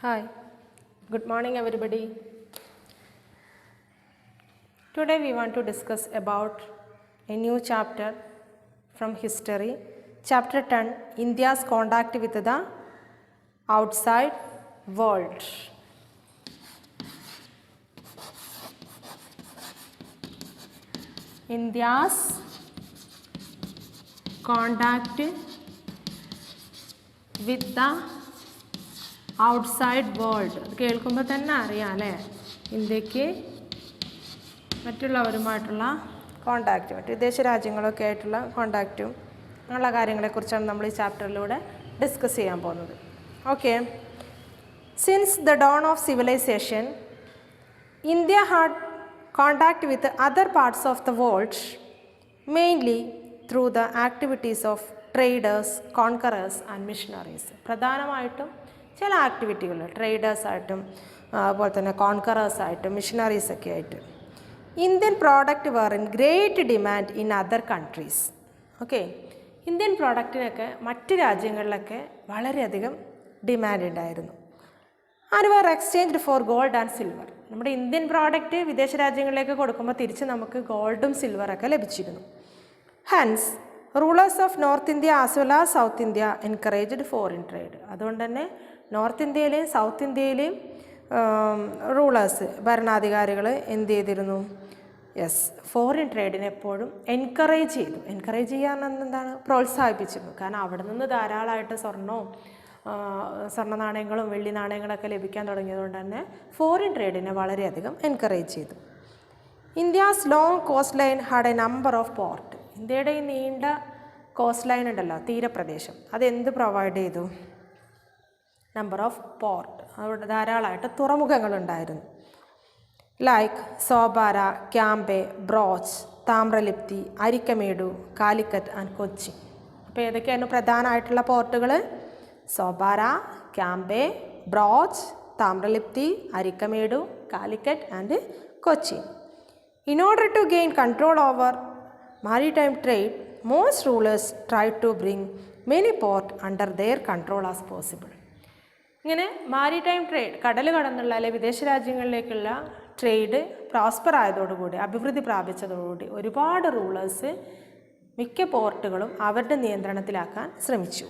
Hi, good morning everybody. Today we want to discuss about a new chapter from history, chapter 10, India's contact with the outside world. India's contact with the outside world. അത് കേൾക്കുമ്പോൾ തന്നെ അറിയാം അല്ലേ, ഇന്ത്യക്ക് മറ്റുള്ളവരുമായിട്ടുള്ള contact, മറ്റ് വിദേശ രാജ്യങ്ങളൊക്കെ ആയിട്ടുള്ള കോണ്ടാക്റ്റും അങ്ങനെയുള്ള കാര്യങ്ങളെക്കുറിച്ചാണ് നമ്മൾ ഈ ചാപ്റ്ററിലൂടെ ഡിസ്കസ് ചെയ്യാൻ പോകുന്നത്. Okay, since the dawn of civilization India had contact with other parts of the world mainly through the activities of traders, conquerors and missionaries. പ്രധാനമായിട്ടും ചില ആക്ടിവിറ്റികൾ ട്രേഡേഴ്സായിട്ടും അതുപോലെ തന്നെ കോൺകറേഴ്സായിട്ടും മിഷണറീസൊക്കെ ആയിട്ട്. Indian product were in great demand in other countries. Okay, Indian പ്രോഡക്റ്റിനൊക്കെ മറ്റ് രാജ്യങ്ങളിലൊക്കെ വളരെയധികം ഡിമാൻഡ് ഉണ്ടായിരുന്നു. And were exchanged for gold and silver. നമ്മുടെ ഇന്ത്യൻ പ്രോഡക്റ്റ് വിദേശ രാജ്യങ്ങളിലേക്ക് കൊടുക്കുമ്പോൾ തിരിച്ച് നമുക്ക് ഗോൾഡും സിൽവറൊക്കെ ലഭിച്ചിരുന്നു. Hans rulers of north India as well as south India encouraged foreign trade. അതുകൊണ്ട് തന്നെ നോർത്ത് ഇന്ത്യയിലെയും സൗത്ത് ഇന്ത്യയിലെയും റൂളേഴ്സ്, ഭരണാധികാരികൾ എന്ത് ചെയ്തിരുന്നു? യെസ്, ഫോറിൻ ട്രേഡിനെ എപ്പോഴും എൻകറേജ് ചെയ്തു. എൻകറേജ് ചെയ്യാൻ എന്താണ്? പ്രോത്സാഹിപ്പിച്ചിരുന്നു. കാരണം അവിടെ നിന്ന് ധാരാളമായിട്ട് സ്വർണ്ണ നാണയങ്ങളും വെള്ളി നാണയങ്ങളൊക്കെ ലഭിക്കാൻ തുടങ്ങിയതുകൊണ്ട് തന്നെ ഫോറിൻ ട്രേഡിനെ വളരെയധികം എൻകറേജ് ചെയ്തു. India's long cost line had A number of port. ഇന്ത്യയുടെ ഈ നീണ്ട കോസ്റ്റ് ലൈൻ ഉണ്ടല്ലോ, തീരപ്രദേശം, അതെന്ത് പ്രൊവൈഡ് ചെയ്തു? Number of port. അവിടെ ധാരാളമായിട്ട് തുറമുഖങ്ങളുണ്ടായിരുന്നു. Like Sopara, Cambay, Broach, Tamralipti, Arikamedu, Calicut and Kochi. അപ്പോൾ ഏതൊക്കെയായിരുന്നു പ്രധാനമായിട്ടുള്ള പോർട്ടുകൾ? Sopara, Cambay, Broach, Tamralipti, Arikamedu, Calicut and Kochi. In order to gain control over maritime trade, most rulers tried to bring many ports under their control as possible. ഇങ്ങനെ മാരിടൈം ട്രേഡ്, കടൽ കടന്നുള്ള അല്ലെങ്കിൽ വിദേശ രാജ്യങ്ങളിലേക്കുള്ള ട്രേഡ് പ്രോസ്പർ ആയതോടുകൂടി, അഭിവൃദ്ധി പ്രാപിച്ചതോടുകൂടി ഒരുപാട് റൂളേഴ്സ് മിക്ക പോർട്ടുകളും അവരുടെ നിയന്ത്രണത്തിലാക്കാൻ ശ്രമിച്ചു.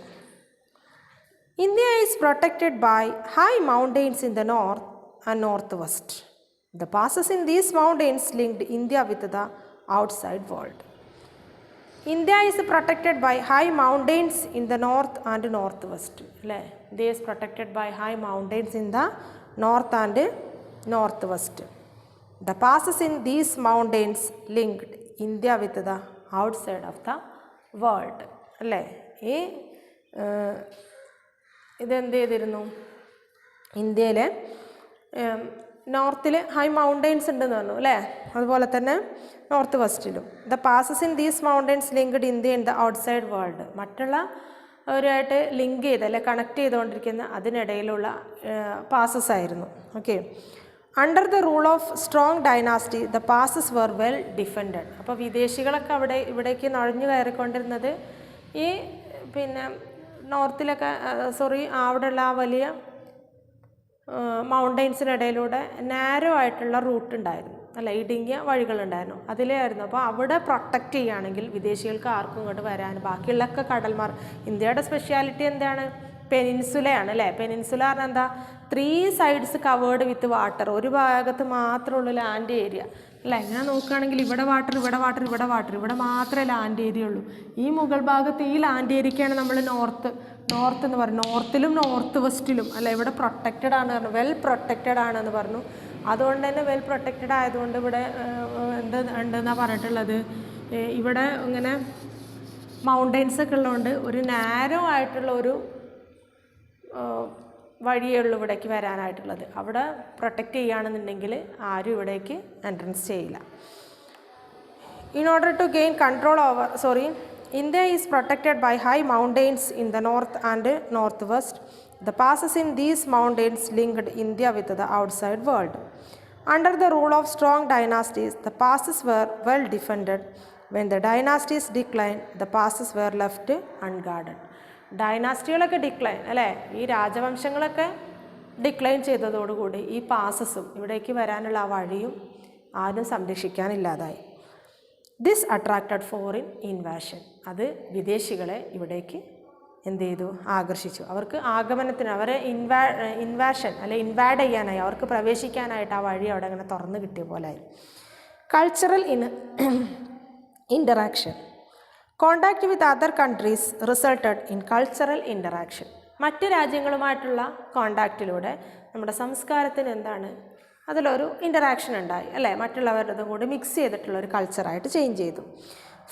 India is protected by high mountains in the north and north west. The passes in these mountains linked India with the outside world. India is protected by high mountains in the north and northwest. India is protected by high mountains in the north and northwest. The passes in these mountains linked India with the outside of the world. ഈ ഇതെന്ത് ചെയ്തിരുന്നു? ഇന്ത്യയിലെ നോർത്തിൽ high mountains ഉണ്ടെന്ന് പറഞ്ഞു അല്ലേ, അതുപോലെ തന്നെ north വെസ്റ്റിലും. The passes in these mountains linked India in the outside world. മറ്റുള്ള അവരുമായിട്ട് ലിങ്ക് ചെയ്ത് അല്ലെ കണക്ട് ചെയ്തുകൊണ്ടിരിക്കുന്ന അതിനിടയിലുള്ള പാസസ് ആയിരുന്നു. Okay, under the rule of strong dynasty the passes were well defended. അപ്പോൾ വിദേശികളൊക്കെ ഇവിടേക്ക് നുഴഞ്ഞു കയറിക്കൊണ്ടിരുന്നത് ഈ നോർത്തിലൊക്കെ അവിടെയുള്ള ആ വലിയ മൗണ്ടെയ്ൻസിനിടയിലൂടെ നാരോ ആയിട്ടുള്ള റൂട്ട് ഉണ്ടായിരുന്നു, അല്ല ഇടുങ്ങിയ വഴികളുണ്ടായിരുന്നു, അതിലായിരുന്നു. അപ്പോൾ അവിടെ പ്രൊട്ടക്റ്റ് ചെയ്യുകയാണെങ്കിൽ വിദേശികൾക്ക് ആർക്കും ഇങ്ങോട്ട് വരാൻ, ബാക്കിയുള്ളൊക്കെ കടൽമാർ. ഇന്ത്യയുടെ സ്പെഷ്യാലിറ്റി എന്താണ്? പെനിൻസുലയാണ് അല്ലേ. പെനിൻസുല പറഞ്ഞാൽ എന്താ? 3 സൈഡ്സ് കവേർഡ് വിത്ത് വാട്ടർ. ഒരു ഭാഗത്ത് മാത്രമുള്ള ലാൻഡ് ഏരിയ അല്ല. ഇങ്ങനെ നോക്കുകയാണെങ്കിൽ ഇവിടെ വാട്ടർ, ഇവിടെ വാട്ടർ, ഇവിടെ വാട്ടർ, ഇവിടെ മാത്രമേ ലാൻഡ് ഏരിയ ഉള്ളൂ. ഈ മുകൾ ഭാഗത്ത് ഈ ലാൻഡ് ഏരിയക്കാണ് നമ്മൾ നോർത്ത് എന്ന് പറഞ്ഞു. നോർത്തിലും നോർത്ത് വെസ്റ്റിലും അല്ല ഇവിടെ പ്രൊട്ടക്റ്റഡ് ആണ് പറഞ്ഞു, വെൽ പ്രൊട്ടക്റ്റഡ് ആണെന്ന് പറഞ്ഞു. അതുകൊണ്ട് തന്നെ വെൽ പ്രൊട്ടക്റ്റഡ് ആയതുകൊണ്ട് ഇവിടെ ഉണ്ടെന്നാണ് പറഞ്ഞിട്ടുള്ളത്. ഇവിടെ ഇങ്ങനെ മൗണ്ടെയ്ൻസ് ഒക്കെ ഉള്ളതുകൊണ്ട് ഒരു നാരോ ആയിട്ടുള്ള ഒരു വഴിയേ ഉള്ളൂ ഇവിടേക്ക് വരാനായിട്ടുള്ളത്. അവിടെ പ്രൊട്ടക്റ്റ് ചെയ്യുകയാണെന്നുണ്ടെങ്കിൽ ആരും ഇവിടേക്ക് എൻട്രൻസ് ചെയ്യില്ല. In order to gain control over India is protected by high mountains in the north and northwest. The passes in these mountains linked India with the outside world. Under the rule of strong dynasties, the passes were well defended. When the dynasties declined, the passes were left unguarded. ഡൈനാസ്റ്റികളൊക്കെ decline അല്ലേ, ഈ രാജവംശങ്ങളൊക്കെ decline ചെയ്തതോടുകൂടി ഈ പാസസും ഇവിടേക്ക് വരാനുള്ള ആ വഴിയും ആരും സംരക്ഷിക്കാനില്ലാതായി. This attracted foreign invasion, അത് വിദേശികളെ ഇവിടേക്ക് എന്ത് ചെയ്തു, ആകർഷിച്ചു. അവർക്ക് ആഗമനത്തിന്, അവരെ ഇൻവാഷൻ അല്ലെ ഇൻവാഡ് ചെയ്യാനായി, അവർക്ക് പ്രവേശിക്കാനായിട്ട് ആ വഴി അവിടെ അങ്ങനെ തുറന്നു കിട്ടിയ പോലായി. Cultural interaction. Contact with other countries resulted in cultural interaction. മറ്റ് രാജ്യങ്ങളുമായിട്ടുള്ള കോണ്ടാക്റ്റിലൂടെ നമ്മുടെ സംസ്കാരത്തിന് എന്താണ്, അതിലൊരു ഇൻ്ററാക്ഷൻ ഉണ്ടായി അല്ലേ, മറ്റുള്ളവരുടേതും കൂടി മിക്സ് ചെയ്തിട്ടുള്ള ഒരു കൾച്ചറായിട്ട് ചേഞ്ച് ചെയ്തു.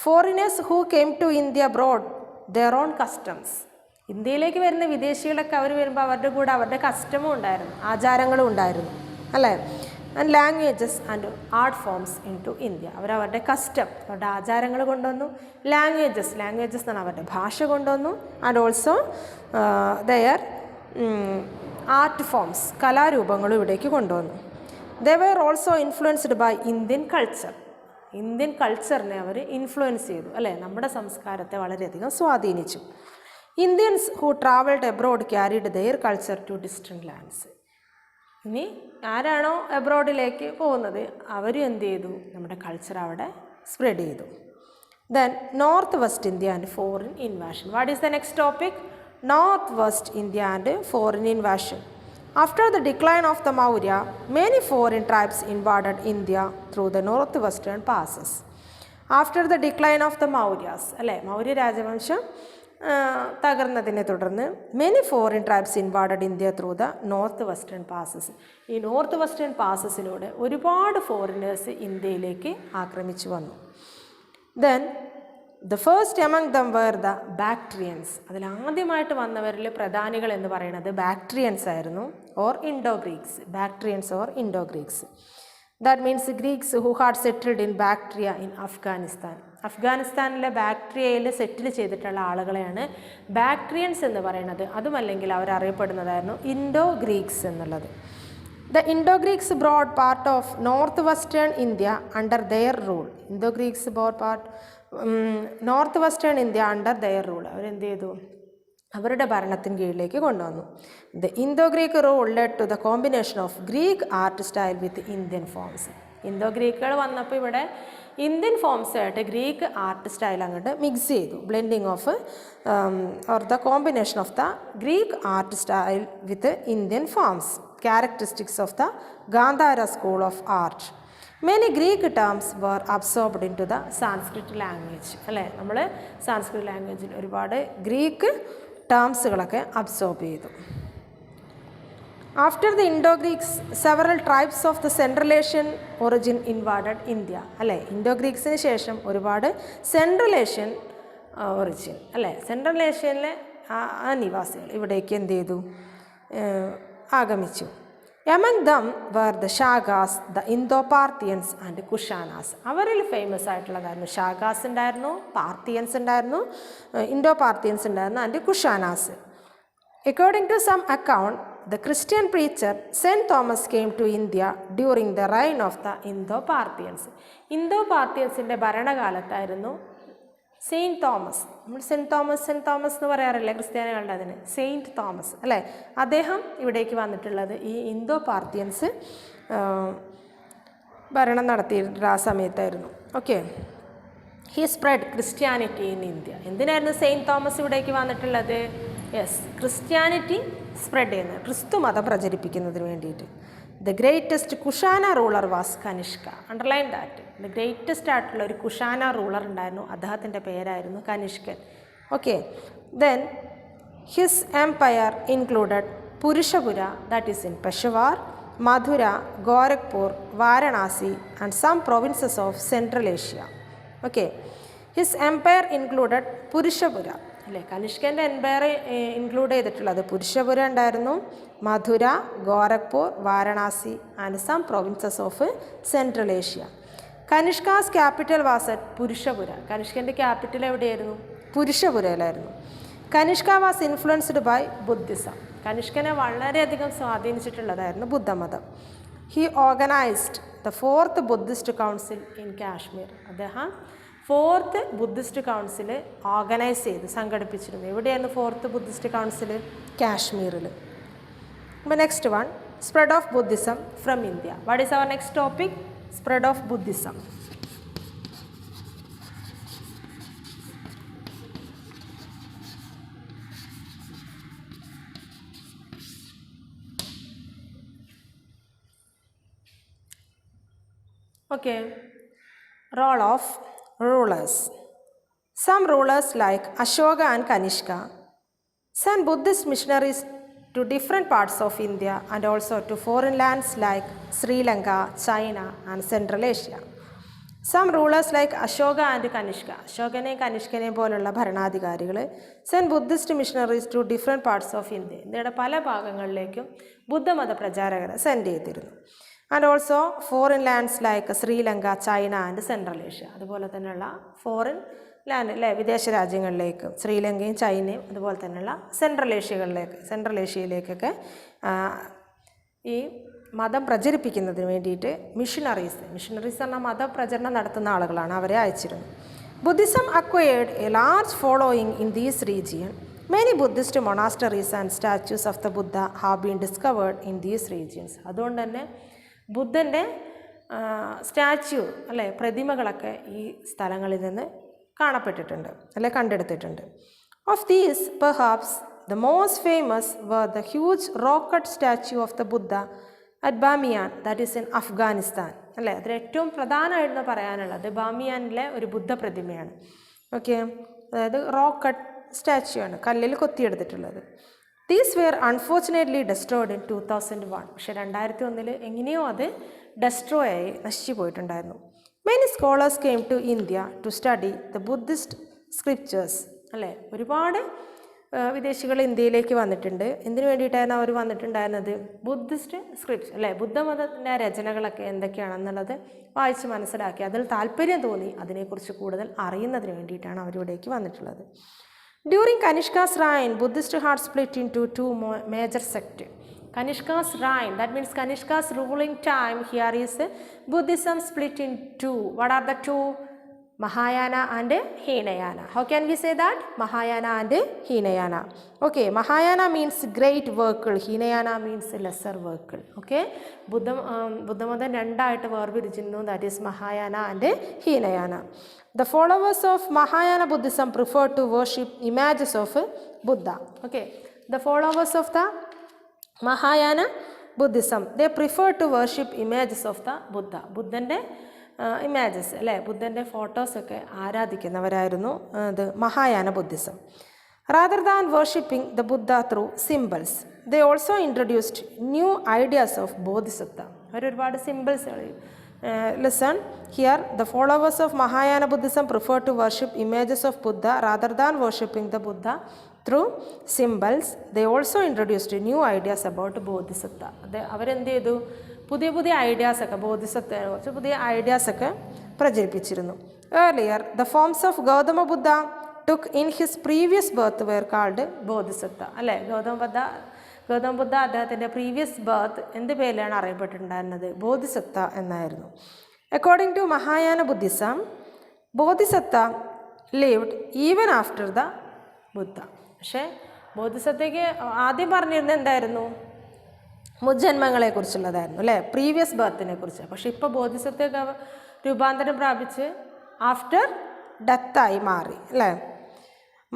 Foreigners who came to India brought their own customs. ഇന്ത്യയിലേക്ക് വരുന്ന വിദേശികളൊക്കെ അവർ വരുമ്പോൾ അവരുടെ കൂടെ അവരുടെ കസ്റ്റമും ഉണ്ടായിരുന്നു, ആചാരങ്ങളും ഉണ്ടായിരുന്നു അല്ലേ. And languages and art forms into India. അവരവരുടെ കസ്റ്റം, അവരുടെ ആചാരങ്ങൾ കൊണ്ടുവന്നു. ലാംഗ്വേജസ് എന്നാണ് അവരുടെ ഭാഷ കൊണ്ടുവന്നു. And also their art forms, കലാരൂപങ്ങളും ഇവിടേക്ക് കൊണ്ടുവന്നു. They were also influenced by Indian culture. Indian കൾച്ചറിനെ അവർ ഇൻഫ്ലുവൻസ് ചെയ്തു അല്ലേ, നമ്മുടെ സംസ്കാരത്തെ വളരെയധികം സ്വാധീനിച്ചു. Indians who travelled abroad carried their culture to distant lands. ഇനി ആരാണോ എബ്രോഡിലേക്ക് പോകുന്നത് അവരും എന്ത് ചെയ്തു, നമ്മുടെ കൾച്ചർ അവിടെ സ്പ്രെഡ് ചെയ്തു. Then north west India and foreign invasion. What is the next topic? North west India and foreign invasion. After the decline of the Maurya, many foreign tribes invaded India through the northwestern passes. After the decline of the Mauryas, അല്ലേ, മൗര്യ രാജവംശം തകർന്നതിനെ തുടർന്ന് many foreign tribes invaded India through the north western passes. ഈ north western പാസസിലൂടെ ഒരുപാട് foreigners ഇന്ത്യയിലേക്ക് ആക്രമിച്ചു വന്നു. Then the first among them were the Bactrians. അതിലാദ്യമായിട്ട് വന്നവരിൽ പ്രധാനികൾ എന്ന് പറയുന്നത് ബാക്ട്രിയൻസ് ആയിരുന്നു, or Indo Greeks. Bactrians or Indo Greeks. That means Greeks who had settled in Bactria in Afghanistan. അഫ്ഗാനിസ്ഥാനിലെ ബാക്ട്രിയയിൽ സെറ്റിൽ ചെയ്തിട്ടുള്ള ആളുകളെയാണ് ബാക്ട്രിയൻസ് എന്ന് പറയുന്നത്. അതുമല്ലെങ്കിൽ അവരറിയപ്പെടുന്നതായിരുന്നു ഇൻഡോ ഗ്രീക്സ് എന്നുള്ളത്. The Indo-Greeks brought part of northwestern India under their rule. Indo-Greeks brought part northwestern India under their rule. അവരെന്ത് ചെയ്തു, അവരുടെ ഭരണത്തിന് കീഴിലേക്ക് കൊണ്ടുവന്നു. The Indo-Greek rule led to the combination of Greek art style with Indian forms. Indo ഗ്രീക്കുകൾ വന്നപ്പോൾ ഇവിടെ Indian forms ആയിട്ട് Greek art style അങ്ങോട്ട് മിക്സ് ചെയ്തു. Blending of or the combination of the Greek art style with Indian forms. characteristics of the Gandhara school of art. Many Greek terms were absorbed into the Sanskrit language. അല്ലേ, നമ്മൾ സാൻസ്ക്രിറ്റ് ലാംഗ്വേജിൽ ഒരുപാട് Greek ടേംസുകളൊക്കെ absorb ചെയ്തു. After the Indo Greeks several tribes of the central Asian origin invaded India. അല്ലേ, ഇൻഡോ-ഗ്രീക്സിന് ശേഷം ഒരുപാട് സെൻട്രൽ ഏഷ്യൻ ഒറിജിൻ അല്ലേ, സെൻട്രൽ ഏഷ്യയിലെ ആ നിവാസികൾ ഇവിടേക്ക് എന്ത് ചെയ്തു, ആഗമിച്ചു. Among them were the Shagas, the Indo-Parthians and Kushanas. അവരിൽ ഫേമസ് ആയിട്ടുള്ളതായിരുന്നു ഷാഗാസ് ഉണ്ടായിരുന്നു, പാർത്തിയൻസ് ഉണ്ടായിരുന്നു, ഇൻഡോ-പാർത്തിയൻസ് ഉണ്ടായിരുന്നു, and Kushanas. According to some account, the Christian preacher Saint Thomas came to India during the reign of the Indo-Parthians. ഇൻഡോ-പാർത്തിയൻസിൻ്റെ ഭരണകാലത്തായിരുന്നു saint Thomas. നമ്മൾ saint Thomas എന്ന് പറയാറില്ലേ ക്രിസ്ത്യാനികളുടെ, അതിന് സെയിൻറ്റ് തോമസ് അല്ലേ, അദ്ദേഹം ഇവിടേക്ക് വന്നിട്ടുള്ളത് ഈ ഇന്തോ പാർത്തിയൻസ് ഭരണം നടത്തിയിട്ടുള്ള ആ സമയത്തായിരുന്നു. Okay, he spread Christianity in India. എന്തിനായിരുന്നു സെയിൻറ്റ് തോമസ് ഇവിടേക്ക് വന്നിട്ടുള്ളത്? യെസ്, ക്രിസ്ത്യാനിറ്റി സ്പ്രെഡ് ചെയ്യുന്നത്, ക്രിസ്തു മതം പ്രചരിപ്പിക്കുന്നതിന് വേണ്ടിയിട്ട്. The greatest Kushana ruler was Kanishka. Underline that. The greatest ആയിട്ടുള്ള ഒരു കുഷാന റൂളർ ഉണ്ടായിരുന്നു, അദ്ദേഹത്തിൻ്റെ പേരായിരുന്നു കനിഷ്കൻ. Okay, then his empire included Purushapura, that is in Peshawar, Mathura, Gorakhpur, Varanasi and some provinces of central Asia. Okay, his empire included Purushapura അല്ലേ, കനിഷ്കൻ്റെ എംപയർ ഇൻക്ലൂഡ് ചെയ്തിട്ടുള്ളത് പുരുഷപുര ഉണ്ടായിരുന്നു, Mathura, Gorakhpur, Varanasi and some provinces of central Asia. Kanishka's capital was at Purushapura. കനിഷ്കൻ്റെ ക്യാപിറ്റൽ എവിടെയായിരുന്നു? പുരുഷപുരയിലായിരുന്നു. Kanishka was influenced by Buddhism. കനിഷ്കനെ വളരെയധികം സ്വാധീനിച്ചിട്ടുള്ളതായിരുന്നു ബുദ്ധമതം. He organised the 4th Buddhist council in Kashmir. അദ്ദേഹം 4th ബുദ്ധിസ്റ്റ് കൗൺസിൽ ഓർഗനൈസ് ചെയ്ത് സംഘടിപ്പിച്ചിരുന്നു. എവിടെയായിരുന്നു 4th ബുദ്ധിസ്റ്റ് കൗൺസിൽ? കാശ്മീരിൽ. The next one, spread of Buddhism from India. What is our next topic? Spread of Buddhism. Okay, role of rulers. Some rulers like Ashoka and Kanishka sent Buddhist missionaries to different parts of India and also to foreign lands like Sri Lanka, China and Central Asia. Some rulers like Ashoka and Kanishka, അശോകനെയും കനിഷ്കനെയും പോലുള്ള ഭരണാധികാരികൾ sent Buddhist missionaries to different parts of India, ഇന്ത്യയുടെ പല ഭാഗങ്ങളിലേക്കും ബുദ്ധമത പ്രചാരകരെ send ചെയ്തിരുന്നു. And also foreign lands like Sri Lanka, China and central Asia, അതുപോലെ തന്നെയുള്ള ഫോറിൻ ലാൻഡ് അല്ലേ വിദേശ രാജ്യങ്ങളിലേക്ക്, ശ്രീലങ്കയും ചൈനയും അതുപോലെ തന്നെയുള്ള സെൻട്രൽ ഏഷ്യയിലേക്കൊക്കെ ഈ മതം പ്രചരിപ്പിക്കുന്നതിന് വേണ്ടിയിട്ട് മിഷണറീസ് പറഞ്ഞാൽ മതപ്രചരണം നടത്തുന്ന ആളുകളാണ്, അവരെ അയച്ചിരുന്നു. Buddhism acquired A large following in these region. Many Buddhist മൊണാസ്റ്ററീസ് and statues of the Buddha have been discovered in these regions. അതുകൊണ്ട് തന്നെ ബുദ്ധൻ്റെ സ്റ്റാച്യു അല്ലെ പ്രതിമകളൊക്കെ ഈ സ്ഥലങ്ങളിൽ നിന്ന് കാണപ്പെട്ടിട്ടുണ്ട് അല്ലെ കണ്ടെടുത്തിട്ടുണ്ട്. Of these perhaps the most famous were the huge rock cut statue of the Buddha at Bamiyan, that is in Afghanistan അല്ലേ. അതിൽ ഏറ്റവും പ്രധാനമായിട്ട് പറയാനുള്ളത് ബാമിയാനിലെ ഒരു ബുദ്ധ പ്രതിമയാണ്. ഓക്കെ, അതായത് റോക്കട്ട് സ്റ്റാച്യു ആണ്, കല്ലിൽ കൊത്തിയെടുത്തിട്ടുള്ളത്. These were unfortunately destroyed in 2001. പക്ഷേ 2001 എങ്ങനെയോ അത് ഡെസ്ട്രോയ് ആയി നശിച്ചു പോയിട്ടുണ്ടായിരുന്നു. Many scholars came to India to study the Buddhist scriptures അല്ലേ. ഒരുപാട് വിദേശികൾ ഇന്ത്യയിലേക്ക് വന്നിട്ടുണ്ട്. എന്തിനു വേണ്ടിയിട്ടായിരുന്നു അവർ വന്നിട്ടുണ്ടായിരുന്നത്? ബുദ്ധിസ്റ്റ് സ്ക്രിപ്റ്റ് അല്ലേ, ബുദ്ധമതത്തിൻ്റെ രചനകളൊക്കെ എന്തൊക്കെയാണെന്നുള്ളത് വായിച്ച് മനസ്സിലാക്കി അതിൽ താല്പര്യം തോന്നി അതിനെക്കുറിച്ച് കൂടുതൽ അറിയുന്നതിന് വേണ്ടിയിട്ടാണ് അവരിവിടേക്ക് വന്നിട്ടുള്ളത്. During Kanishka's reign, Buddhist had split into two major sects. Kanishka's reign, that means Kanishka's ruling time, here is Buddhism split in two. What are the two? Mahayana and Hinayana. How can we say that? Mahayana and Hinayana. Okay, Mahayana means great vehicle, Hinayana means lesser vehicle. Okay, ബുദ്ധമതം രണ്ടായിട്ട് വേർതിരിച്ചിരുന്നു, that is Mahayana and Hinayana. The followers of Mahayana Buddhism prefer to worship images of Buddha. Okay, the followers of the Mahayana Buddhism, they prefer to worship images of the Buddha. ബുദ്ധൻ്റെ images അല്ലേ, ബുദ്ധൻ്റെ ഫോട്ടോസൊക്കെ ആരാധിക്കുന്നവരായിരുന്നു ഇത് Mahayana Buddhism. Rather than worshipping the Buddha through symbols, they also introduced new ideas of Bodhisattva. അവരൊരുപാട് symbols. Listen here, the followers of Mahayana Buddhism prefer to worship images of Buddha rather than worshipping the Buddha through symbols. They also introduced new ideas about Bodhisattva. അവരെന്ത് ചെയ്തു? പുതിയ ഐഡിയാസൊക്കെ ബോധിസത്വത്തെ കുറിച്ച് പുതിയ ഐഡിയാസൊക്കെ പ്രചരിപ്പിച്ചിരുന്നു. Earlier, the forms of Gautama Buddha took in his previous birth were called Bodhisattva. അല്ലേ, ഗൗതമ ബുദ്ധ അദ്ദേഹത്തിൻ്റെ previous birth എന്ത് പേരിലാണ് അറിയപ്പെട്ടിട്ടുണ്ടായിരുന്നത്? ബോധിസത്ത എന്നായിരുന്നു. According to Mahayana Buddhism, Bodhisattva lived even after the Buddha. പക്ഷേ ബോധിസത്തയ്ക്ക് ആദ്യം പറഞ്ഞിരുന്നത് എന്തായിരുന്നു? മുജ്ജന്മങ്ങളെക്കുറിച്ചുള്ളതായിരുന്നു അല്ലേ, പ്രീവിയസ് ബർത്തിനെ കുറിച്ച്. പക്ഷെ ഇപ്പോൾ ബോധിസത്വയൊക്കെ രൂപാന്തരം പ്രാപിച്ച് ആഫ്റ്റർ ഡെത്തായി മാറി അല്ലേ.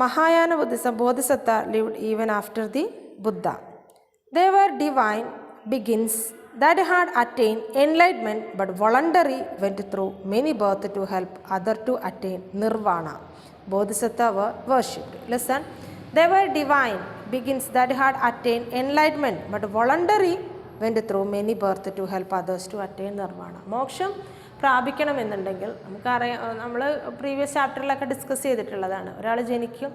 Mahayana Buddhism, Bodhisattva lived even after the Buddha. They were divine beings that had attained enlightenment but voluntarily went through many births to help others to attain nirvana. Bodhisattva were worshipped. Listen, they were divine beings that had attained enlightenment but voluntarily went through many births to help others to attain nirvana. മോക്ഷം പ്രാപിക്കണമെന്നുണ്ടെങ്കിൽ നമുക്കറിയാം, നമ്മൾ previous ചാപ്റ്ററിലൊക്കെ discuss ചെയ്തിട്ടുള്ളതാണ്. ഒരാൾ ജനിക്കും,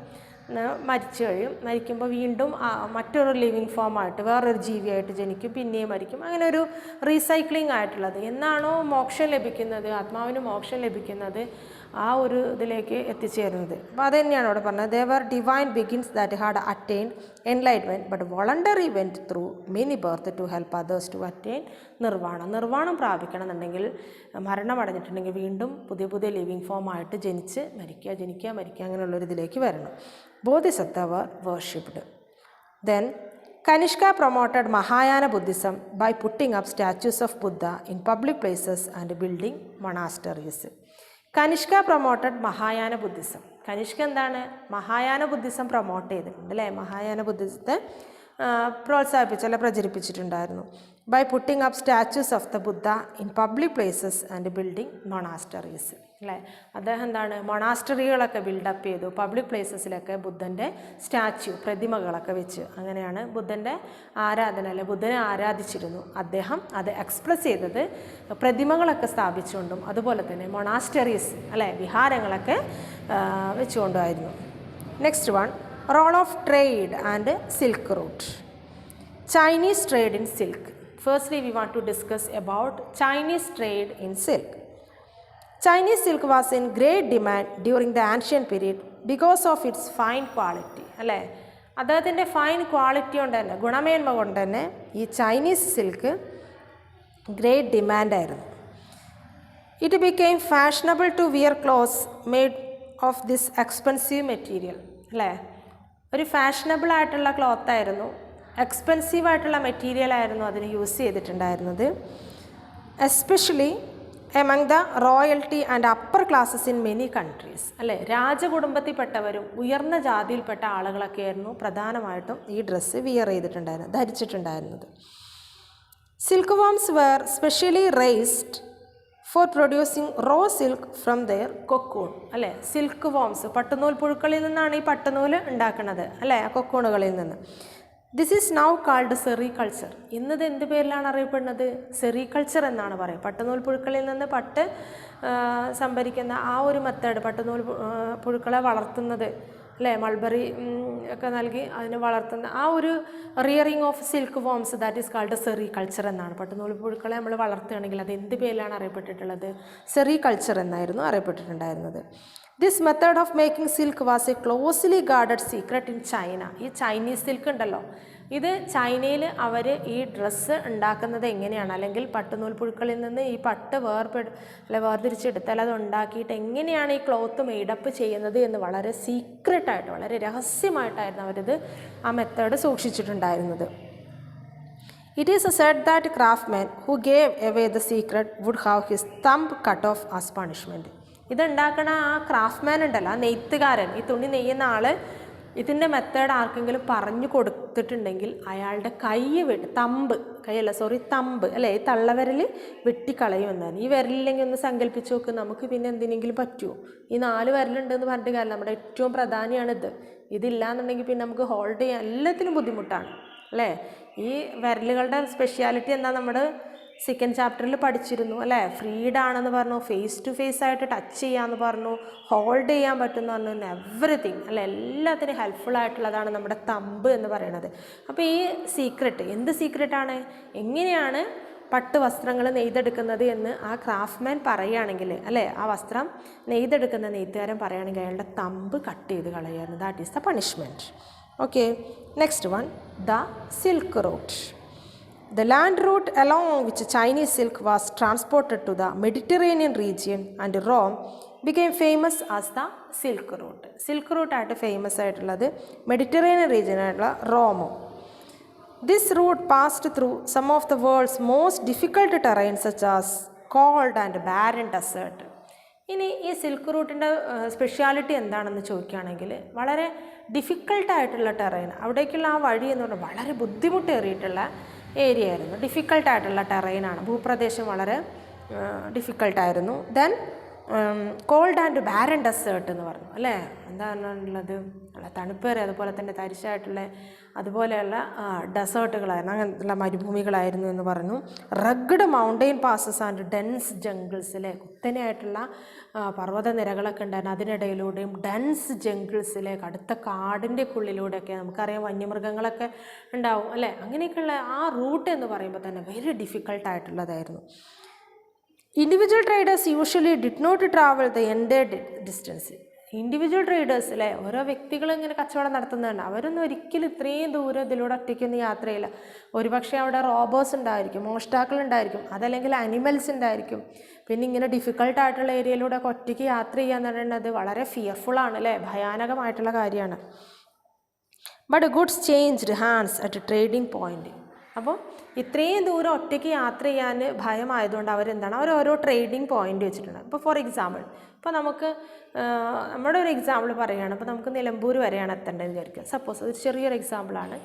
മരിച്ചു കഴിയും, മരിക്കുമ്പോൾ വീണ്ടും മറ്റൊരു ലിവിങ് ഫോമായിട്ട് വേറൊരു ജീവിയായിട്ട് ജനിക്കും, പിന്നെയും മരിക്കും. അങ്ങനെ ഒരു റീസൈക്ലിംഗ് ആയിട്ടുള്ളത്. എന്നാണോ മോക്ഷം ലഭിക്കുന്നത്, ആത്മാവിന് മോക്ഷം ലഭിക്കുന്നത്, ആ ഒരു ഇതിലേക്ക് എത്തിച്ചേരുന്നത്. അപ്പോൾ അത് തന്നെയാണ് അവിടെ പറഞ്ഞത്. They were divine beings that had attained enlightenment but voluntary went through many birth to help others to attain നിർവ്വാണം പ്രാപിക്കണം എന്നുണ്ടെങ്കിൽ, മരണമടഞ്ഞിട്ടുണ്ടെങ്കിൽ വീണ്ടും പുതിയ ലിവിങ് ഫോമായിട്ട് ജനിച്ച് മരിക്കുക അങ്ങനെയുള്ളൊരു ഇതിലേക്ക് വരണം. Bodhisattva were worshipped. Then Kanishka promoted Mahayana Buddhism by putting up statues of Buddha in public places and building monasteries. Kanishka promoted Mahayana Buddhism. Kanishka എന്താണ്? മഹായാന ബുദ്ധിസം പ്രൊമോട്ട് ചെയ്തിട്ടുണ്ട് അല്ലേ? മഹായാന ബുദ്ധിസത്തെ പ്രോത്സാഹിപ്പിച്ച് അല്ല പ്രചരിപ്പിച്ചിട്ടുണ്ടായിരുന്നു. By putting up statues of the Buddha in public places and building monasteries അല്ലേ? അദ്ദേഹം എന്താണ്? മൊണാസ്റ്ററികളൊക്കെ ബിൽഡപ്പ് ചെയ്തു. പബ്ലിക് പ്ലേസസിലൊക്കെ ബുദ്ധൻ്റെ സ്റ്റാച്യു പ്രതിമകളൊക്കെ വെച്ച്. അങ്ങനെയാണ് ബുദ്ധൻ്റെ ആരാധന അല്ലെ, ബുദ്ധനെ ആരാധിച്ചിരുന്നു. അദ്ദേഹം അത് എക്സ്പ്രസ് ചെയ്തത് പ്രതിമകളൊക്കെ സ്ഥാപിച്ചുകൊണ്ടും അതുപോലെ തന്നെ മൊണാസ്റ്ററീസ് അല്ലേ, വിഹാരങ്ങളൊക്കെ വെച്ചുകൊണ്ടുമായിരുന്നു. Next one, role of trade and silk route. Chinese trade in silk. Firstly, we want to discuss about Chinese trade in silk. Chinese silk was in great demand during the ancient period because of its fine quality. അല്ലേ? അദ്ദേഹത്തിൻ്റെ fine quality കൊണ്ട് തന്നെ, ഗുണമേന്മ കൊണ്ട് തന്നെ ഈ Chinese silk great ഡിമാൻഡായിരുന്നു. It became fashionable to wear clothes made of this expensive material. അല്ലേ? ഒരു ഫാഷനബിൾ ആയിട്ടുള്ള ക്ലോത്തായിരുന്നു, എക്സ്പെൻസീവ് ആയിട്ടുള്ള മെറ്റീരിയൽ ആയിരുന്നു അതിന് യൂസ് ചെയ്തിട്ടുണ്ടായിരുന്നത്. Especially among the royalty and upper classes in many countries. അല്ലേ? രാജകുടുംബത്തിൽപ്പെട്ടവരും ഉയർന്ന ജാതിയിൽപ്പെട്ട ആളുകളൊക്കെ ആയിരുന്നു പ്രധാനമായിട്ടും ഈ ഡ്രസ്സ് വിയർ ചെയ്തിട്ടുണ്ടായിരുന്നത്, ധരിച്ചിട്ടുണ്ടായിരുന്നത്. Silk worms were specially raised for producing raw silk from their cocoon. അല്ലേ? സിൽക്ക് വോംസ് പട്ടുനൂൽ പുഴുക്കളിൽ നിന്നാണ് ഈ പട്ടുനൂല് ഉണ്ടാക്കുന്നത് അല്ലേ, ആ കൊക്കൂണുകളിൽ നിന്ന്. This is now called sericulture. ഇന്നത് എന്ത് പേരിലാണ് അറിയപ്പെടുന്നത്? സെറികൾച്ചർ എന്നാണ് പറയുക. പട്ടുനൂൽ പുഴുക്കളിൽ നിന്ന് പട്ട് സംഭരിക്കുന്ന ആ ഒരു മെത്തേഡ്, പട്ടുനൂൽ പുഴുക്കളെ വളർത്തുന്നത് അല്ലേ, മൾബറി ഒക്കെ നൽകി അതിനെ വളർത്തുന്ന ആ ഒരു rearing of silk worms, that is called sericulture എന്നാണ്. പട്ടുനൂൽ പുഴുക്കളെ നമ്മൾ വളർത്തുകയാണെങ്കിൽ അത് എന്ത് പേരിലാണ് അറിയപ്പെട്ടിട്ടുള്ളത്? സെറികൾച്ചർ എന്നായിരുന്നു അറിയപ്പെട്ടിട്ടുണ്ടായിരുന്നത്. This method of making silk was a closely guarded secret in China. ഈ ചൈനീസ് സിൽക്ക് ഉണ്ടല്ലോ, ഇത് ചൈനയിൽ അവർ ഈ ഡ്രസ്സ് ഉണ്ടാക്കുന്നത് എങ്ങനെയാണ്, അല്ലെങ്കിൽ പട്ടുനൂൽ പുഴുക്കളിൽ നിന്ന് ഈ പട്ട് വേർതിരിച്ചെടുത്താൽ അത് ഉണ്ടാക്കിയിട്ട് എങ്ങനെയാണ് ഈ ക്ലോത്ത് മെയ്ഡപ്പ് ചെയ്യുന്നത് എന്ന് വളരെ സീക്രട്ടായിട്ട്, വളരെ രഹസ്യമായിട്ടായിരുന്നു അവരിത് ആ മെത്തേഡ് സൂക്ഷിച്ചിട്ടുണ്ടായിരുന്നത്. It is said that craftsman who gave away the secret would have his thumb cut off as punishment. ഇതുണ്ടാക്കണ ആ ക്രാഫ്റ്റ്മാൻ ഉണ്ടല്ലോ, ആ നെയ്ത്തുകാരൻ, ഈ തുണി നെയ്യുന്ന ആൾ ഇതിൻ്റെ മെത്തേഡ് ആർക്കെങ്കിലും പറഞ്ഞു കൊടുത്തിട്ടുണ്ടെങ്കിൽ അയാളുടെ തമ്പ് അല്ലേ, ഈ തള്ളവിരൽ വെട്ടിക്കളയുമെന്നാണ്. ഈ വിരലില്ലെങ്കിൽ ഒന്ന് സങ്കല്പിച്ച് നോക്ക്, നമുക്ക് പിന്നെ എന്തിനെങ്കിലും പറ്റുമോ? ഈ 4 വിരലുണ്ടെന്ന് പറഞ്ഞിട്ട് കാര്യം, നമ്മുടെ ഏറ്റവും പ്രധാനമാണിത്. ഇതില്ലാന്നുണ്ടെങ്കിൽ പിന്നെ നമുക്ക് ഹോൾഡ് ചെയ്യാൻ എല്ലാത്തിനും ബുദ്ധിമുട്ടാണ് അല്ലേ. ഈ വിരലുകളുടെ സ്പെഷ്യാലിറ്റി എന്താ നമ്മുടെ സെക്കൻഡ് ചാപ്റ്ററിൽ പഠിച്ചിരുന്നു അല്ലേ. ഫ്രീഡാണെന്ന് പറഞ്ഞു, ഫേസ് ടു ഫേസ് ആയിട്ട് ടച്ച് ചെയ്യാമെന്ന് പറഞ്ഞു, ഹോൾഡ് ചെയ്യാൻ പറ്റുമെന്ന് പറഞ്ഞു, എവറിത്തിങ് അല്ലേ, എല്ലാത്തിനും ഹെൽപ്ഫുൾ ആയിട്ടുള്ളതാണ് നമ്മുടെ തമ്പ് എന്ന് പറയുന്നത്. അപ്പോൾ ഈ സീക്രട്ട് എന്ത് സീക്രട്ടാണ്, എങ്ങനെയാണ് പട്ട് വസ്ത്രങ്ങൾ നെയ്തെടുക്കുന്നത് എന്ന് ആ ക്രാഫ്റ്റ്മാൻ പറയുകയാണെങ്കിൽ അല്ലേ, ആ വസ്ത്രം നെയ്തെടുക്കുന്ന നെയ്ത്തുകാരൻ പറയുകയാണെങ്കിൽ അയാളുടെ തമ്പ് കട്ട് ചെയ്ത് കളയായിരുന്നു. That is the punishment. Okay, next one, the silk route. The land route along which Chinese silk was transported to the Mediterranean region and Rome became famous as the Silk Route. Silk Route ആയിട്ട് famous ആയിട്ടുള്ളത് Mediterranean റീജിയനായിട്ടുള്ള റോമോ. This route passed through some of the world's most difficult terrain such as cold and barren desert. ഇനി ഈ silk റൂട്ടിൻ്റെ speciality എന്താണെന്ന് ചോദിക്കുകയാണെങ്കിൽ വളരെ ഡിഫിക്കൽട്ടായിട്ടുള്ള terrain, അവിടേക്കുള്ള ആ വഴി എന്ന് പറഞ്ഞാൽ വളരെ ബുദ്ധിമുട്ടേറിയിട്ടുള്ള ഏരിയ ആയിരുന്നു. ഡിഫിക്കൽട്ടായിട്ടുള്ള ടെറൈനാണ്, ഭൂപ്രദേശം വളരെ ഡിഫിക്കൽട്ടായിരുന്നു. Then cold and barren desert എന്ന് പറഞ്ഞു അല്ലേ. എന്താണുള്ളത്? നല്ല തണുപ്പേറിയ അതുപോലെ തന്നെ തരിശായിട്ടുള്ള അതുപോലെയുള്ള ഡെസേർട്ടുകളായിരുന്നു, അങ്ങനെയുള്ള മരുഭൂമികളായിരുന്നു എന്ന് പറഞ്ഞു. Rugged mountain passes and dense ജംഗിൾസിലെ കുത്തനെയായിട്ടുള്ള പർവ്വതനിരകളൊക്കെ ഉണ്ടായിരുന്നു, അതിനിടയിലൂടെയും ഡെൻസ് ജംഗിൾസിലെ കടുത്ത കാടിൻ്റെ ഉള്ളിലൂടെയൊക്കെ നമുക്കറിയാം വന്യമൃഗങ്ങളൊക്കെ ഉണ്ടാവും അല്ലേ. അങ്ങനെയൊക്കെയുള്ള ആ റൂട്ട് എന്ന് പറയുമ്പോൾ തന്നെ വെരി ഡിഫിക്കൽട്ടായിട്ടുള്ളതായിരുന്നു. Individual traders usually did not travel the entire distance. Individual traders അല്ലേ, ഓരോ വ്യക്തികൾ ഇങ്ങനെ കച്ചവടം നടത്തുന്നതാണ്, അവരൊന്നും ഒരിക്കലും ഇത്രയും ദൂരം ഇതിലൂടെ ഒറ്റയ്ക്കൊന്നും യാത്രയില്ല. ഒരുപക്ഷെ അവിടെ റോബേഴ്സ് ഉണ്ടായിരിക്കും, മോഷ്ടാക്കൾ ഉണ്ടായിരിക്കും, അതല്ലെങ്കിൽ അനിമൽസ് ഉണ്ടായിരിക്കും. പിന്നെ ഇങ്ങനെ ഡിഫിക്കൽട്ടായിട്ടുള്ള ഏരിയയിലൂടെ ഒറ്റയ്ക്ക് യാത്ര ചെയ്യുക എന്ന് പറയുന്നത് വളരെ ഫിയർഫുള്ളാണ് അല്ലേ, ഭയാനകമായിട്ടുള്ള കാര്യമാണ്. But goods changed hands at trading point. അപ്പോൾ ഇത്രയും ദൂരം ഒറ്റയ്ക്ക് യാത്ര ചെയ്യാൻ ഭയമായതുകൊണ്ട് അവരെന്താണ്, അവർ ഓരോ ട്രേഡിംഗ് പോയിന്റ് വെച്ചിട്ടുണ്ട്. ഇപ്പോൾ ഫോർ എക്സാമ്പിൾ, ഇപ്പോൾ നമുക്ക് നമ്മുടെ ഒരു എക്സാമ്പിൾ പറയുകയാണ്. അപ്പോൾ നമുക്ക് നിലമ്പൂർ വരെയാണ് എത്തേണ്ടതെന്ന് വിചാരിക്കുക. സപ്പോസ് ഒരു ചെറിയൊരു എക്സാമ്പിളാണ്.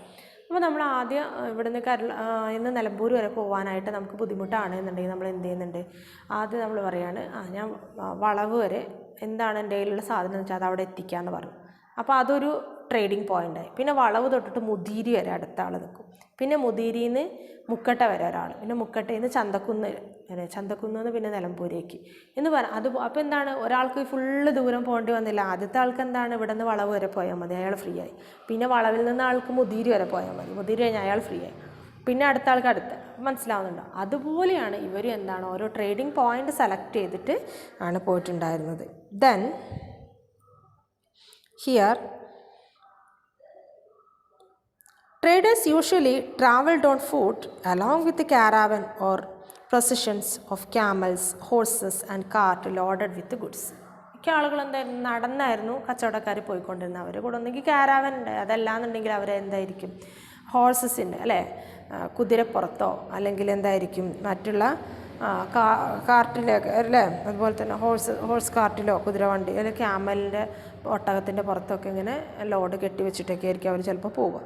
അപ്പോൾ നമ്മൾ ആദ്യം ഇവിടുന്ന് ഇന്ന് നിലമ്പൂർ വരെ പോകാനായിട്ട് നമുക്ക് ബുദ്ധിമുട്ടാണ് എന്നുണ്ടെങ്കിൽ നമ്മൾ എന്ത് ചെയ്യുന്നുണ്ട്, ആദ്യം നമ്മൾ പറയുകയാണ് ഞാൻ വളവ് വരെ എന്താണ് എൻ്റെ കയ്യിലുള്ള സാധനം എന്ന് വെച്ചാൽ അത് അവിടെ എത്തിക്കാമെന്ന് പറഞ്ഞു. അപ്പോൾ അതൊരു ട്രേഡിംഗ് പോയിൻ്റായി. പിന്നെ വളവ് തൊട്ടിട്ട് മുതിരി വരെ അടുത്ത ആൾ നിൽക്കും. പിന്നെ മുതിരിയിൽ നിന്ന് മുക്കട്ട വരെ ഒരാൾ, പിന്നെ മുക്കട്ടയിൽ നിന്ന് ചന്തക്കുന്ന് വരെ, ചന്തക്കുന്ന് നിന്ന് പിന്നെ നിലമ്പൂരേക്ക് എന്ന് പറയാം. അപ്പോൾ എന്താണ്, ഒരാൾക്ക് ഫുള്ള് ദൂരം പോകേണ്ടി വന്നില്ല. ആദ്യത്തെ ആൾക്ക് എന്താണ്, ഇവിടെ നിന്ന് വളവ് വരെ പോയാൽ മതി, അയാൾ ഫ്രീ ആയി. പിന്നെ വളവിൽ നിന്ന് ആൾക്ക് മുതിരി വരെ പോയാൽ മതി, മുതിരി കഴിഞ്ഞാൽ അയാൾ ഫ്രീ ആയി. പിന്നെ അടുത്ത ആൾക്ക് അടുത്ത. മനസ്സിലാവുന്നുണ്ടോ? അതുപോലെയാണ് ഇവർ എന്താണ് ഓരോ ട്രേഡിംഗ് പോയിന്റ് സെലക്ട് ചെയ്തിട്ട് ആണ് പോയിട്ടുണ്ടായിരുന്നത്. Then here traders usually traveled on foot along with the caravan or processions of camels, horses and cart loaded with goods. മിക്ക ആളുകൾ എന്തായിരുന്നു, നടന്നായിരുന്നു കച്ചവടക്കാർ പോയിക്കൊണ്ടിരുന്നത്. അവർ കൂടെ ഒന്നെങ്കിൽ കാരാവൻ ഉണ്ട്, അതല്ലാന്നുണ്ടെങ്കിൽ അവരെന്തായിരിക്കും ഹോഴ്സസിൻ്റെ അല്ലേ കുതിരപ്പുറത്തോ അല്ലെങ്കിൽ എന്തായിരിക്കും മറ്റുള്ള കാർട്ടിലൊക്കെ അല്ലേ, അതുപോലെ തന്നെ ഹോഴ്സ് കാർട്ടിലോ കുതിരവണ്ടി അല്ലെങ്കിൽ ക്യാമലിൻ്റെ ഒട്ടകത്തിൻ്റെ പുറത്തൊക്കെ ഇങ്ങനെ ലോഡ് കെട്ടി വെച്ചിട്ടൊക്കെ ആയിരിക്കും അവർ ചിലപ്പോൾ പോവുക.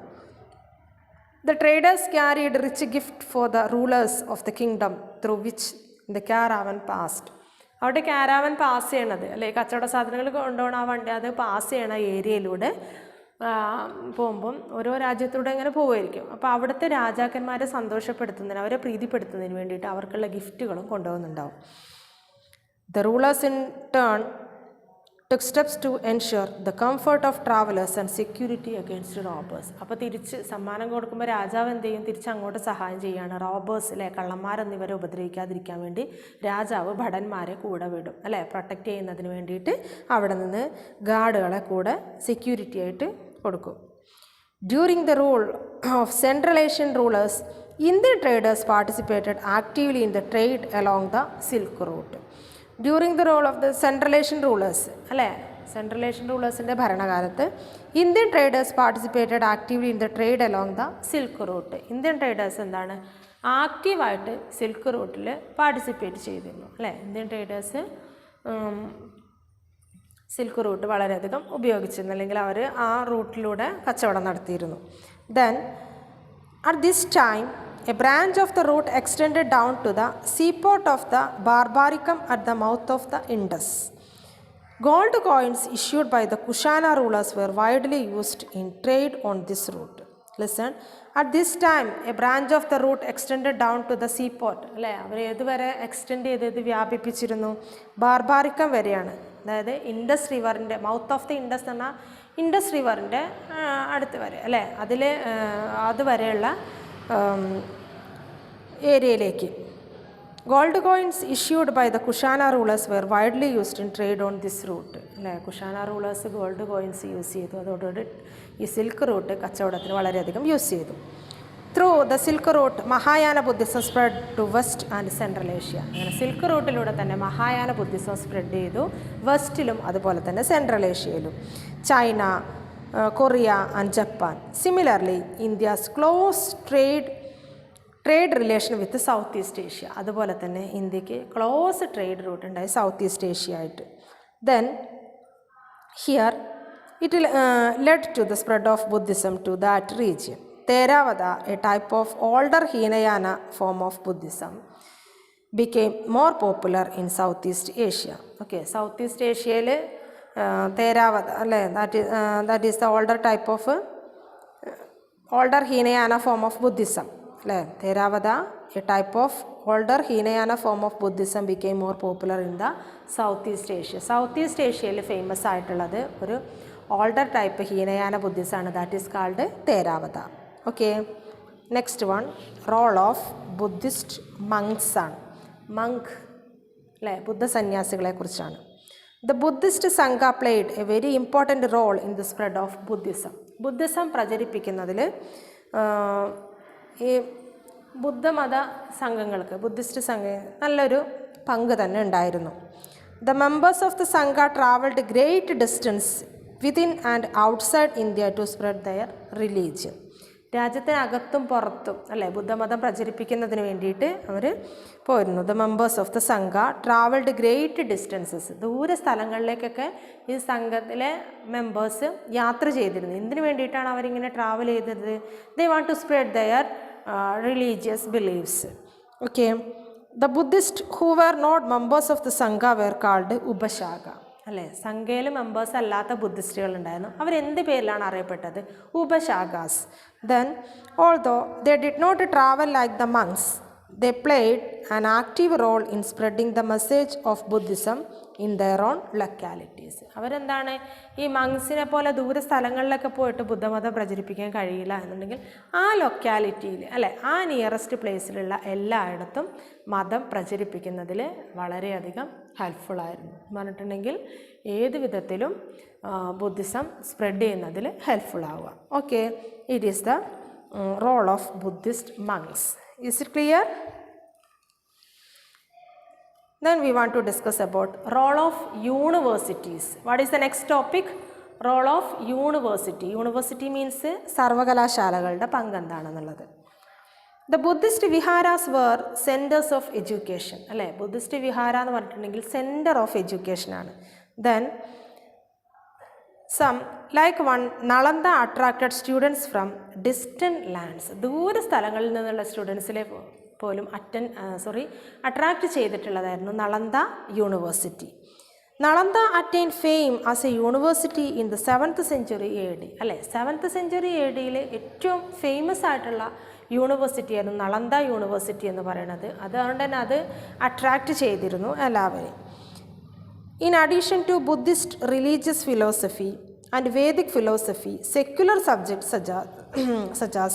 The traders carried rich gift for the rulers of the kingdom through which the caravan passed. അവിടെ കാരാവൻ പാസ് ചെയ്യണത് അല്ലേ, കച്ചവട സാധനങ്ങൾ കൊണ്ടുപോകണ ആ വണ്ടി അത് പാസ് ചെയ്യണ ഏരിയയിലൂടെ പോകുമ്പം ഓരോ രാജ്യത്തൂടെ ഇങ്ങനെ പോവുമായിരിക്കും. അപ്പോൾ അവിടുത്തെ രാജാക്കന്മാരെ സന്തോഷപ്പെടുത്തുന്നതിന്, അവരെ പ്രീതിപ്പെടുത്തുന്നതിന് വേണ്ടിയിട്ട് അവർക്കുള്ള ഗിഫ്റ്റുകളും കൊണ്ടുപോകുന്നുണ്ടാവും. The rulers in turn took steps to ensure the comfort of travelers and security against robbers. അപ്പോൾ തിരിച്ച് സമ്മാനം കൊടുക്കുമ്പോൾ രാജാവ് എന്ത് ചെയ്യും, തിരിച്ച് അങ്ങോട്ട് സഹായം ചെയ്യുകയാണ്. റോബേഴ്സ് അല്ലേ, കള്ളന്മാരെന്നിവരെ ഉപദ്രവിക്കാതിരിക്കാൻ വേണ്ടി രാജാവ് ഭടന്മാരെ കൂടെ വിടും അല്ലേ, പ്രൊട്ടക്റ്റ് ചെയ്യുന്നതിന് വേണ്ടിയിട്ട് അവിടെ നിന്ന് ഗാർഡുകളെ കൂടെ സെക്യൂരിറ്റി ആയിട്ട് കൊടുക്കും. During the rule of Central Asian rulers, Indian traders participated actively in the trade along the Silk Route. During the role of the central Asian rulers അല്ലേ, സെൻട്രൽ ഏഷ്യൻ റൂളേഴ്സിൻ്റെ ഭരണകാലത്ത് Indian traders participated actively in the trade along the silk Route. Indian traders എന്താണ് ആക്റ്റീവായിട്ട് silk റൂട്ടിൽ participate ചെയ്തിരുന്നു അല്ലേ. Indian traders silk route വളരെയധികം ഉപയോഗിച്ചിരുന്നു, അല്ലെങ്കിൽ അവർ ആ റൂട്ടിലൂടെ കച്ചവടം നടത്തിയിരുന്നു. Then at this time a branch of the route extended down to the seaport of the Barbaricum at the mouth of the Indus. Gold coins issued by the Kushana rulers were widely used in trade on this route. Listen, at this time a branch of the route extended down to the seaport. അല്ലേ, അവർ ഏതുവരെ extend ചെയ്ത് വ്യാപിപ്പിച്ചിരുന്നു, Barbaricum വരെയാണ്. അതായത് ഇൻഡസ് റിവറിൻ്റെ mouth of the Indus എന്ന ഇൻഡസ് റിവറിൻ്റെ അടുത്ത് വരെ അല്ലേ, അതിൽ അതുവരെയുള്ള ഏരിയയിലേക്ക്. Gold coins issued by the Kushana rulers were widely used in trade on this route അല്ലേ. Kushana rulers gold coins use ചെയ്തു, അതോടുകൂടി ഈ സിൽക്ക് റൂട്ട് കച്ചവടത്തിന് വളരെയധികം യൂസ് ചെയ്തു. Through the silk route Mahayana Buddhism spread to west and central Asia. അങ്ങനെ silk റൂട്ടിലൂടെ തന്നെ മഹായാന ബുദ്ധിസം സ്പ്രെഡ് ചെയ്തു വെസ്റ്റിലും അതുപോലെ തന്നെ സെൻട്രൽ ഏഷ്യയിലും. China, Korea and Japan. Similarly India's close trade relation with south east Asia. അതുപോലെ തന്നെ ഇന്ത്യക്ക് ക്ലോസ് ട്രേഡ് റൂട്ട് ഉണ്ടായി സൗത്ത് ഈസ്റ്റ് ഏഷ്യ ആയിട്ട്. Then here it led to the spread of Buddhism to that region. Theravada, a type of older Hinayana form of Buddhism, became more popular in South East Asia. Okay, South East ഏഷ്യയിൽ തേരാവത അല്ലേ, that is the older type of older Hinayana form of Buddhism അല്ലേ. Theravada, a type of older Hinayana form of Buddhism became more popular in the South East Asia. South east ഏഷ്യയിൽ famous ആയിട്ടുള്ളത് ഒരു older type Hinayana ബുദ്ധിസമാണ്, that is called Theravada. Okay, next one role of Buddhist monks ആണ്. Monk അല്ലേ, ബുദ്ധ സന്യാസികളെ കുറിച്ചാണ്. The Buddhist sangha played a very important role in the spread of Buddhism. Buddhism പ്രചരിപ്പിക്കുന്നതിൽ ഈ ബുദ്ധമത സംഘങ്ങൾക്ക്, ബുദ്ധിസ്റ്റ് സംഘ നല്ലൊരു പങ്ക് തന്നെ ഉണ്ടായിരുന്നു. ദ മെമ്പേഴ്സ് ഓഫ് ദ സംഘ travelled great distance within and outside India to spread their religion. രാജ്യത്തിനകത്തും പുറത്തും അല്ലേ ബുദ്ധമതം പ്രചരിപ്പിക്കുന്നതിന് വേണ്ടിയിട്ട് അവർ പോയിരുന്നു. ദ മെമ്പേഴ്സ് ഓഫ് ദ സംഘ ട്രാവൽഡ് ഗ്രേറ്റ് ഡിസ്റ്റൻസസ്. ദൂര സ്ഥലങ്ങളിലേക്കൊക്കെ ഈ സംഘത്തിലെ മെമ്പേഴ്സ് യാത്ര ചെയ്തിരുന്നു. എന്തിനു വേണ്ടിയിട്ടാണ് അവരിങ്ങനെ ട്രാവൽ ചെയ്തത്? They want to spread their religious beliefs. Okay. The Buddhist who were not members of the sangha were called upasaka. അല്ലേ, സംഘയിൽ മെമ്പേഴ്സ് അല്ലാത്ത ബുദ്ധിസ്റ്റുകൾ ഉണ്ടായിരുന്നു. അവരെന്ത് പേരിലാണ് അറിയപ്പെട്ടത്? Upasakas. Then although they did not travel like the monks, they played an active role in spreading the message of Buddhism in their own localities. അവരെന്താണ്, ഈ മങ്സിനെ പോലെ ദൂര സ്ഥലങ്ങളിലൊക്കെ പോയിട്ട് ബുദ്ധമതം പ്രചരിപ്പിക്കാൻ കഴിയില്ല എന്നുണ്ടെങ്കിൽ ആ ലൊക്കാലിറ്റിയിൽ അല്ലെ ആ നിയറസ്റ്റ് പ്ലേസിലുള്ള എല്ലായിടത്തും മതം പ്രചരിപ്പിക്കുന്നതിൽ വളരെയധികം ഹെൽപ്ഫുള്ളായിരുന്നു. എന്ന് പറഞ്ഞിട്ടുണ്ടെങ്കിൽ ഏത് വിധത്തിലും ബുദ്ധിസം സ്പ്രെഡ് ചെയ്യുന്നതിൽ ഹെൽപ്ഫുൾ ആവുക. Okay, it is the role of Buddhist monks. Is it clear? Then we want to discuss about role of universities. What is the next topic? Role of university. University means സർവകലാശാലകളുടെ പങ്ക് എന്താണെന്നുള്ളത്. The Buddhist viharas were centers of education. അല്ലേ, Buddhist വിഹാര എന്ന് പറഞ്ഞിട്ടുണ്ടെങ്കിൽ centre of education ആണ്. Then some like one Nalanda attracted students from distant lands. ദൂര സ്ഥലങ്ങളിൽ നിന്നുള്ള സ്റ്റുഡൻസിലെ പോലും അട്രാക്റ്റ് ചെയ്തിട്ടുള്ളതായിരുന്നു Nalanda university. Nalanda attain fame as a university in the 7th century AD. അല്ലേ, 7th century AD ഏറ്റവും ഫേമസ് ആയിട്ടുള്ള യൂണിവേഴ്സിറ്റി ആയിരുന്നു നളന്ദ യൂണിവേഴ്സിറ്റി എന്ന് പറയുന്നത്. അതുകൊണ്ട് തന്നെ അത് അട്രാക്റ്റ് ചെയ്തിരുന്നു എല്ലാവരെയും. In addition to Buddhist religious philosophy and Vedic philosophy, secular subjects such as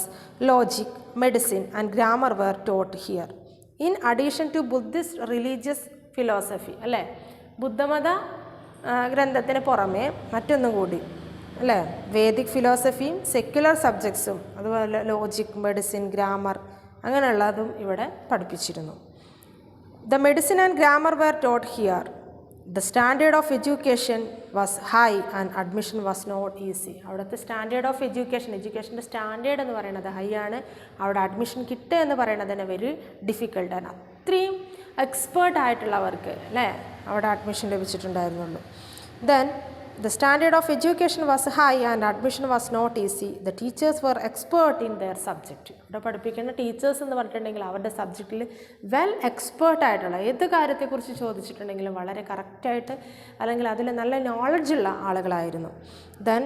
logic, medicine and grammar were taught here. In addition to Buddhist religious philosophy, അല്ലേ, ബുദ്ധമത ഗ്രന്ഥത്തിന് പുറമെ മറ്റൊന്നും കൂടി അല്ലേ, വേദിക് ഫിലോസഫിയും സെക്യുലർ സബ്ജക്ട്സും അതുപോലെ ലോജിക്, മെഡിസിൻ, ഗ്രാമർ അങ്ങനെയുള്ളതും ഇവിടെ പഠിപ്പിച്ചിരുന്നു. The medicine and grammar were taught here. The standard of education was high and admission was not easy. അവിടുത്തെ standard of എഡ്യൂക്കേഷൻ്റെ standard എന്ന് പറയുന്നത് ഹൈ ആണ്. അവിടെ അഡ്മിഷൻ കിട്ടുക എന്ന് പറയുന്നത് തന്നെ വെരി ഡിഫിക്കൽട്ടാണ്. അത്രയും എക്സ്പേർട്ട് ആയിട്ടുള്ളവർക്ക് അല്ലേ അവിടെ അഡ്മിഷൻ ലഭിച്ചിട്ടുണ്ടായിരുന്നുള്ളൂ. Then the standard of education was high and admission was not easy. The teachers were expert in their subject. ഇവിടെ പഠിപ്പിക്കുന്ന ടീച്ചേഴ്സ് എന്ന് പറഞ്ഞിട്ടുണ്ടെങ്കിൽ അവരുടെ സബ്ജക്റ്റിൽ വെൽ എക്സ്പേർട്ട് ആയിട്ടുള്ള ഏത് കാര്യത്തെക്കുറിച്ച് ചോദിച്ചിട്ടുണ്ടെങ്കിലും വളരെ കറക്റ്റായിട്ട് അല്ലെങ്കിൽ അതിൽ നല്ല നോളജുള്ള ആളുകളായിരുന്നു. Then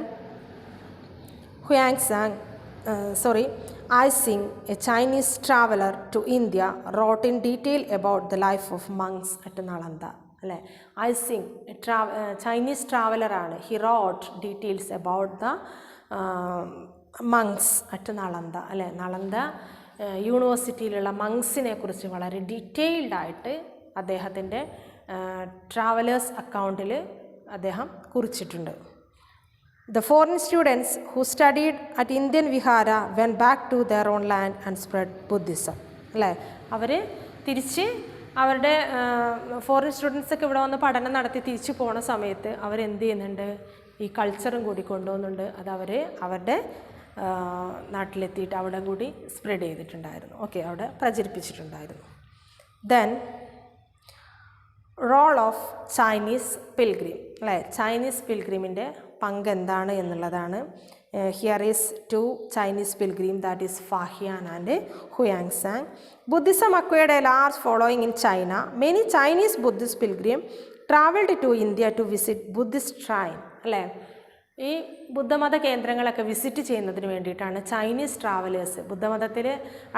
I Sing, a Chinese traveler to India, wrote in detail about the life of monks at Nalanda. അല്ലേ, ഐ സിങ് ചൈനീസ് ട്രാവലറാണ്. He wrote details about the monks at Nalanda. അല്ലേ, നളന്ദ യൂണിവേഴ്സിറ്റിയിലുള്ള മങ്സിനെ കുറിച്ച് വളരെ ഡീറ്റെയിൽഡായിട്ട് അദ്ദേഹത്തിൻ്റെ ട്രാവലേഴ്സ് അക്കൗണ്ടിൽ അദ്ദേഹം കുറിച്ചിട്ടുണ്ട്. The foreign students who studied at Indian Vihara went back to their own land and spread Buddhism. അല്ലേ, അവർ തിരിച്ച് അവരുടെ ഫോറിൻ സ്റ്റുഡൻസൊക്കെ ഇവിടെ വന്ന് പഠനം നടത്തി തിരിച്ചു പോണ സമയത്ത് അവരെന്ത് ചെയ്യുന്നുണ്ട്, ഈ കൾച്ചറും കൂടി കൊണ്ടുപോകുന്നുണ്ട്. അത് അവർ അവരുടെ നാട്ടിലെത്തിയിട്ട് അവിടെ കൂടി സ്പ്രെഡ് ചെയ്തിട്ടുണ്ടായിരുന്നു. ഓക്കെ, അവിടെ പ്രചരിപ്പിച്ചിട്ടുണ്ടായിരുന്നു. Then role of Chinese pilgrim. അല്ലേ, ചൈനീസ് പിൽഗ്രിമിൻ്റെ പങ്ക് എന്താണ് എന്നുള്ളതാണ്. Here is two Chinese pilgrims, that is Mahayana and Hinayana. Buddhism acquired a large following in China. Many Chinese Buddhist pilgrims traveled to India to visit Buddhist shrine. അല്ലേ, ഈ ബുദ്ധമത കേന്ദ്രങ്ങളൊക്കെ visit ചെയ്യുന്നതിന് വേണ്ടിയിട്ടാണ് ചൈനീസ് ട്രാവലേഴ്സ് ബുദ്ധമതത്തിൽ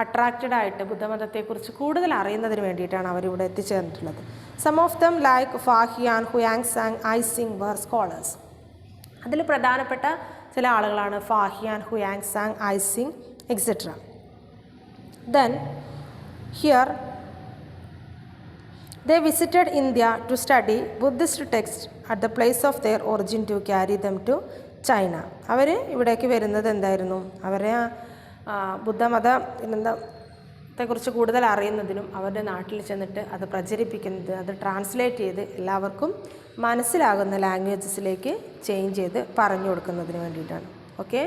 അട്രാക്റ്റഡ് ആയിട്ട് ബുദ്ധമതത്തെക്കുറിച്ച് കൂടുതൽ അറിയുന്നതിന് വേണ്ടിയിട്ടാണ് അവരിവിടെ എത്തിച്ചേർന്നിട്ടുള്ളത്. Some of them like Fahien, Hiuen Tsang, Itsing were scholars. അതിൽ പ്രധാനപ്പെട്ട ചില ആളുകളാണ് Fahien, Hiuen Tsang, Itsing etcetera. Then here they visited India to study Buddhist texts at the place of their origin to carry them to China. അവർ ഇവിടേക്ക് വരുന്നത് എന്തായിരുന്നു, അവരെ ബുദ്ധമത ത്തെക്കുറിച്ച് കൂടുതൽ അറിയുന്നതിനും അവരുടെ നാട്ടിൽ ചെന്നിട്ട് അത് പ്രചരിപ്പിക്കുന്നത്, അത് ട്രാൻസ്ലേറ്റ് ചെയ്ത് എല്ലാവർക്കും മനസ്സിലാകുന്ന ലാംഗ്വേജസിലേക്ക് ചേഞ്ച് ചെയ്ത് പറഞ്ഞു കൊടുക്കുന്നതിന് വേണ്ടിയിട്ടാണ്. Okay,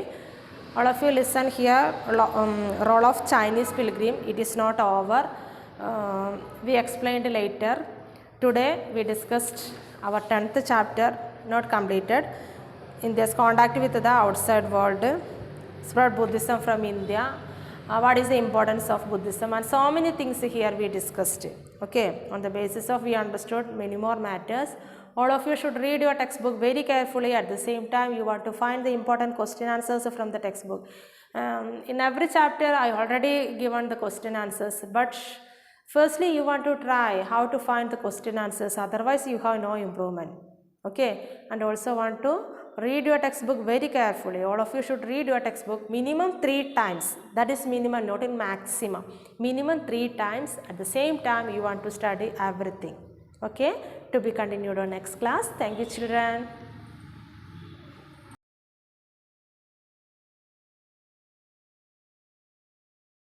all of you listen here. Role of Chinese pilgrim, it is not over. We explained later. Today we discussed our 10th chapter, not completed. India's contact with the outside world, spread Buddhism from India, what is the importance of Buddhism, and so many things here we discussed. Okay, on the basis of we understood many more matters. All of you should read your textbook very carefully. At the same time, you want to find the important question answers from the textbook. In every chapter I already given the question answers, but firstly you want to try how to find the question answers, otherwise you have no improvement. Okay, and also want to read your textbook very carefully. All of you should read your textbook minimum 3 times. That is minimum, not in maximum. Minimum 3 times. At the same time you want to study everything. Okay, to be continued on next class. Thank you, children.